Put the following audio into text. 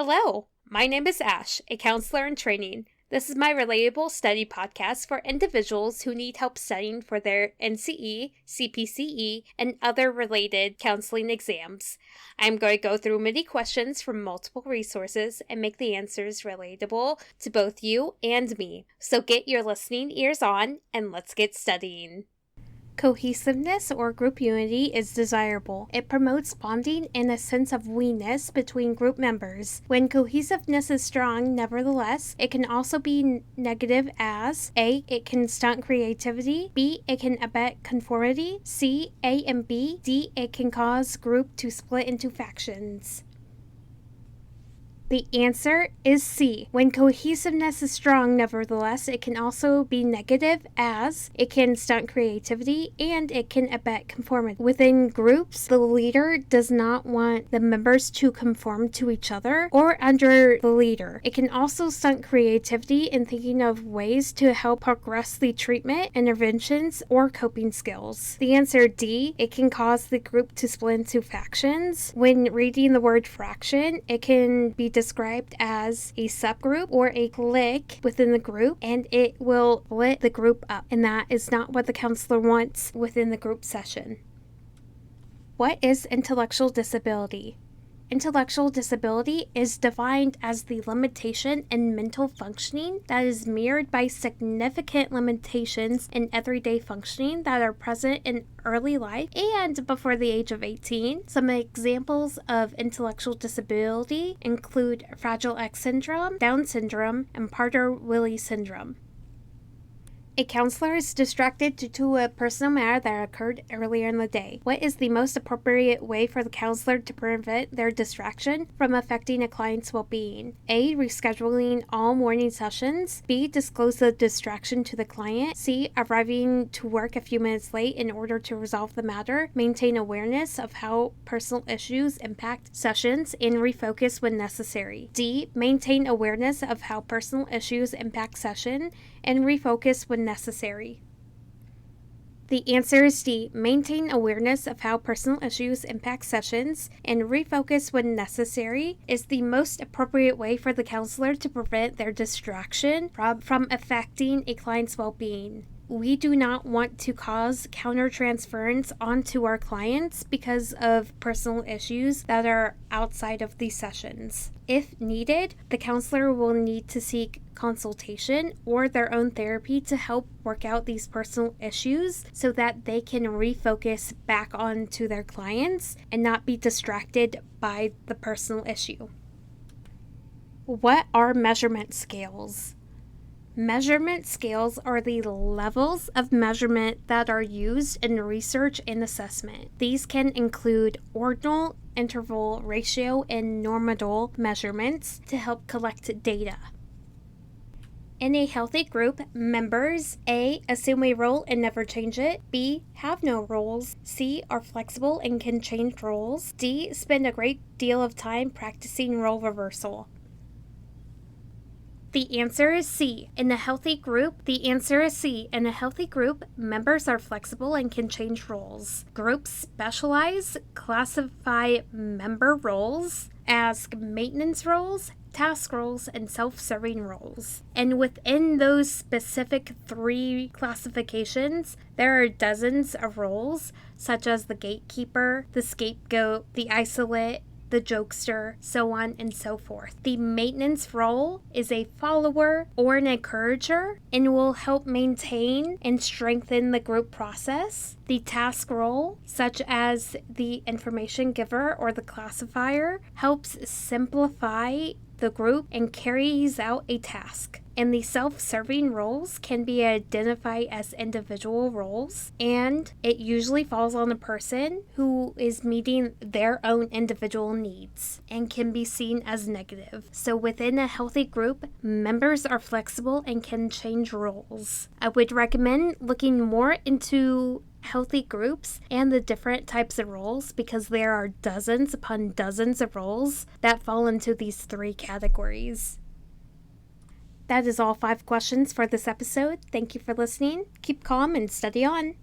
Hello, my name is Ash, a counselor in training. This is my Relatable study podcast for individuals who need help studying for their NCE, CPCE, and other related counseling exams. I'm going to go through many questions from multiple resources and make the answers relatable to both you and me. So get your listening ears on and let's get studying. Cohesiveness or group unity is desirable. It promotes bonding and a sense of we-ness between group members. When cohesiveness is strong, nevertheless, it can also be negative as A. It can stunt creativity, B. It can abet conformity, C. A and B, D. It can cause group to split into factions. The answer is C. When cohesiveness is strong, nevertheless, it can also be negative as it can stunt creativity and it can abet conformity. Within groups, the leader does not want the members to conform to each other or under the leader. It can also stunt creativity in thinking of ways to help progress the treatment, interventions, or coping skills. The answer D. It can cause the group to split into factions. When reading the word fraction, it can be described as a subgroup or a clique within the group, and it will split the group up, and that is not what the counselor wants within the group session. What is intellectual disability? Intellectual disability is defined as the limitation in mental functioning that is mirrored by significant limitations in everyday functioning that are present in early life and before the age of 18. Some examples of intellectual disability include Fragile X syndrome, Down syndrome, and Prader-Willi syndrome. A counselor is distracted due to a personal matter that occurred earlier in the day. What is the most appropriate way for the counselor to prevent their distraction from affecting a client's well-being? A. Rescheduling all morning sessions. B. Disclose the distraction to the client. C. Arriving to work a few minutes late in order to resolve the matter. Maintain awareness of how personal issues impact sessions and refocus when necessary. D. Maintain awareness of how personal issues impact session and refocus when necessary. The answer is D. Maintain awareness of how personal issues impact sessions and refocus when necessary is the most appropriate way for the counselor to prevent their distraction from affecting a client's well-being. We do not want to cause countertransference onto our clients because of personal issues that are outside of these sessions. If needed, the counselor will need to seek consultation or their own therapy to help work out these personal issues so that they can refocus back onto their clients and not be distracted by the personal issue. What are measurement scales? Measurement scales are the levels of measurement that are used in research and assessment. These can include ordinal, interval, ratio, and normadal measurements to help collect data. In a healthy group, members A. Assume a role and never change it. B. Have no roles. C. Are flexible and can change roles. D. Spend a great deal of time practicing role reversal. The answer is C. In a healthy group, members are flexible and can change roles. Groups specialize, classify member roles as maintenance roles, task roles, and self-serving roles. And within those specific 3 classifications, there are dozens of roles, such as the gatekeeper, the scapegoat, the isolate, the jokester, so on and so forth. The maintenance role is a follower or an encourager and will help maintain and strengthen the group process. The task role, such as the information giver or the classifier, helps simplify the group and carries out a task. And the self-serving roles can be identified as individual roles, and it usually falls on the person who is meeting their own individual needs and can be seen as negative. So within a healthy group, members are flexible and can change roles. I would recommend looking more into healthy groups and the different types of roles because there are dozens upon dozens of roles that fall into these 3 categories. That is all 5 questions for this episode. Thank you for listening. Keep calm and study on.